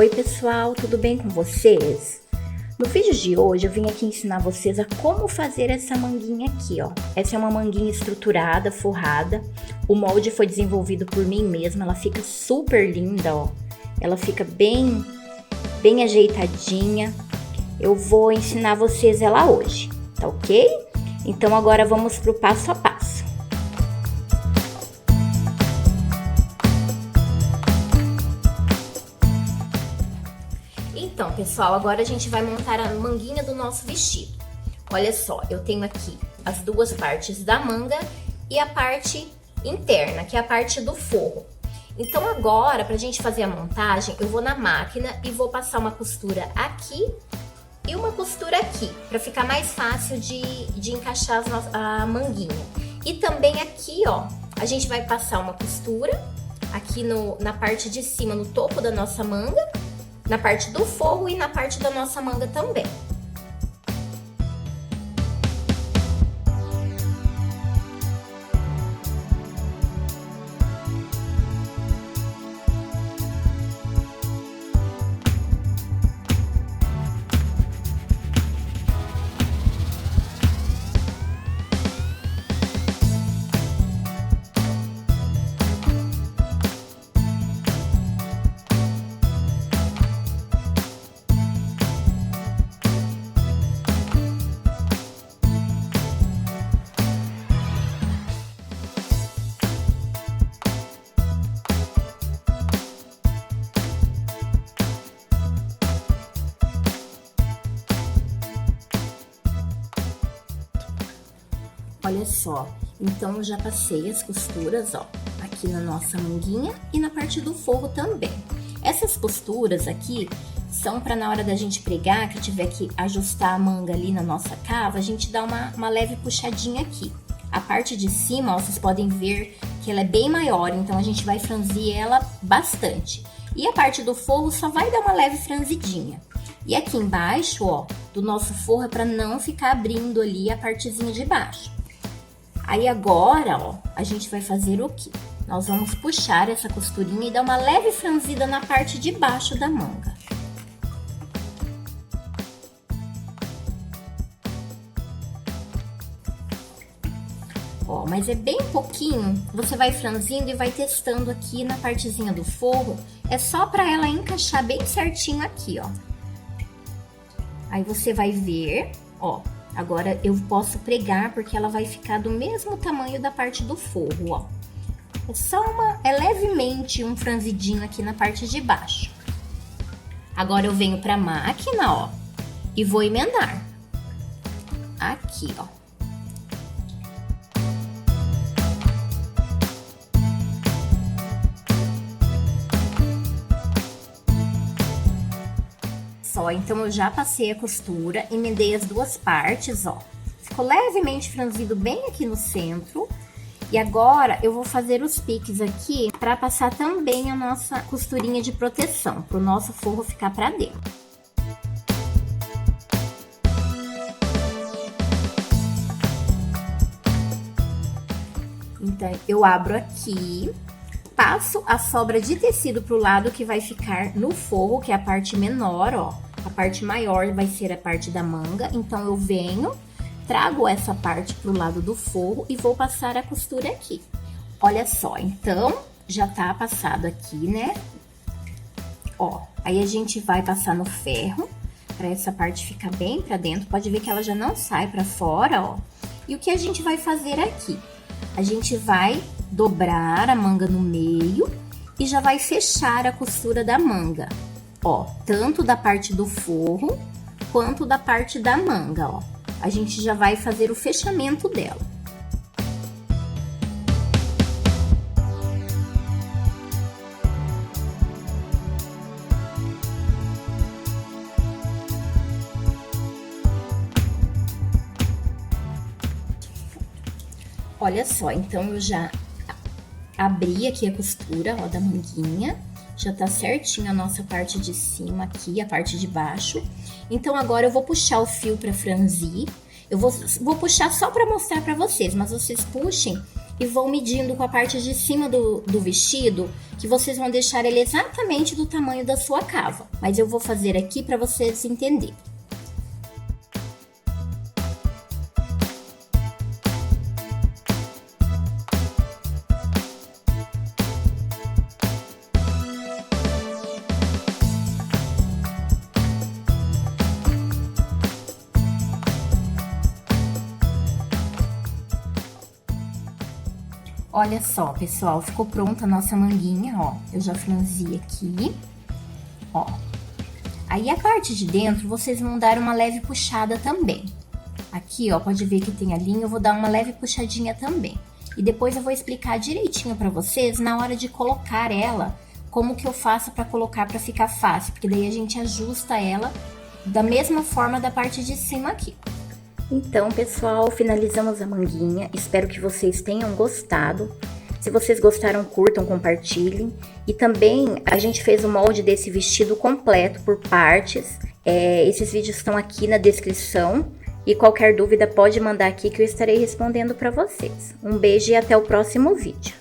Oi pessoal, tudo bem com vocês? No vídeo de hoje eu vim aqui ensinar vocês a como fazer essa manguinha aqui, ó. Essa é uma manguinha estruturada, forrada. O molde foi desenvolvido por mim mesma, ela fica super linda, ó. Ela fica bem ajeitadinha. Eu vou ensinar vocês ela hoje, tá ok? Então agora vamos pro passo a passo. Então, pessoal, agora a gente vai montar a manguinha do nosso vestido. Olha só, eu tenho aqui as duas partes da manga e a parte interna, que é a parte do forro. Então agora, pra gente fazer a montagem, eu vou na máquina e vou passar uma costura aqui e uma costura aqui, pra ficar mais fácil de encaixar a manguinha. E também aqui, ó, a gente vai passar uma costura aqui na parte de cima, no topo da nossa manga, na parte do forro e na parte da nossa manga também. Olha só, então eu já passei as costuras, ó, aqui na nossa manguinha e na parte do forro também. Essas costuras aqui são para na hora da gente pregar, que tiver que ajustar a manga ali na nossa cava, a gente dá uma leve puxadinha aqui. A parte de cima, ó, vocês podem ver que ela é bem maior, então a gente vai franzir ela bastante. E a parte do forro só vai dar uma leve franzidinha. E aqui embaixo, ó, do nosso forro é para não ficar abrindo ali a partezinha de baixo. Aí agora, ó, a gente vai fazer o quê? Nós vamos puxar essa costurinha e dar uma leve franzida na parte de baixo da manga. Ó, mas é bem pouquinho, você vai franzindo e vai testando aqui na partezinha do forro. É só pra ela encaixar bem certinho aqui, ó. Aí você vai ver, ó. Agora eu posso pregar porque ela vai ficar do mesmo tamanho da parte do forro, ó. É só levemente um franzidinho aqui na parte de baixo. Agora eu venho pra máquina, ó, e vou emendar. Aqui, ó. Só, então eu já passei a costura, emendei as duas partes, ó. Ficou levemente franzido bem aqui no centro. E agora eu vou fazer os piques aqui para passar também a nossa costurinha de proteção, para o nosso forro ficar para dentro. Então eu abro aqui. Passo a sobra de tecido pro lado que vai ficar no forro, que é a parte menor, ó. A parte maior vai ser a parte da manga. Então, eu venho, trago essa parte pro lado do forro e vou passar a costura aqui. Olha só, então, já tá passado aqui, né? Ó, aí a gente vai passar no ferro, pra essa parte ficar bem pra dentro. Pode ver que ela já não sai pra fora, ó. E o que a gente vai fazer aqui? A gente vai dobrar a manga no meio e já vai fechar a costura da manga, ó, tanto da parte do forro quanto da parte da manga, ó. A gente já vai fazer o fechamento dela. Olha só, então eu já abri aqui a costura, ó, da manguinha. Já tá certinho a nossa parte de cima aqui, a parte de baixo. Então, agora eu vou puxar o fio pra franzir. Eu vou puxar só pra mostrar pra vocês, mas vocês puxem e vão medindo com a parte de cima do vestido, que vocês vão deixar ele exatamente do tamanho da sua cava. Mas eu vou fazer aqui para vocês entenderem. Olha só, pessoal, ficou pronta a nossa manguinha, ó. Eu já franzi aqui, ó. Aí, a parte de dentro, vocês vão dar uma leve puxada também. Aqui, ó, pode ver que tem a linha, eu vou dar uma leve puxadinha também. E depois eu vou explicar direitinho pra vocês, na hora de colocar ela, como que eu faço pra colocar pra ficar fácil. Porque daí a gente ajusta ela da mesma forma da parte de cima aqui. Então, pessoal, finalizamos a manguinha. Espero que vocês tenham gostado. Se vocês gostaram, curtam, compartilhem. E também a gente fez o molde desse vestido completo por partes. Esses vídeos estão aqui na descrição. E qualquer dúvida pode mandar aqui que eu estarei respondendo para vocês. Um beijo e até o próximo vídeo.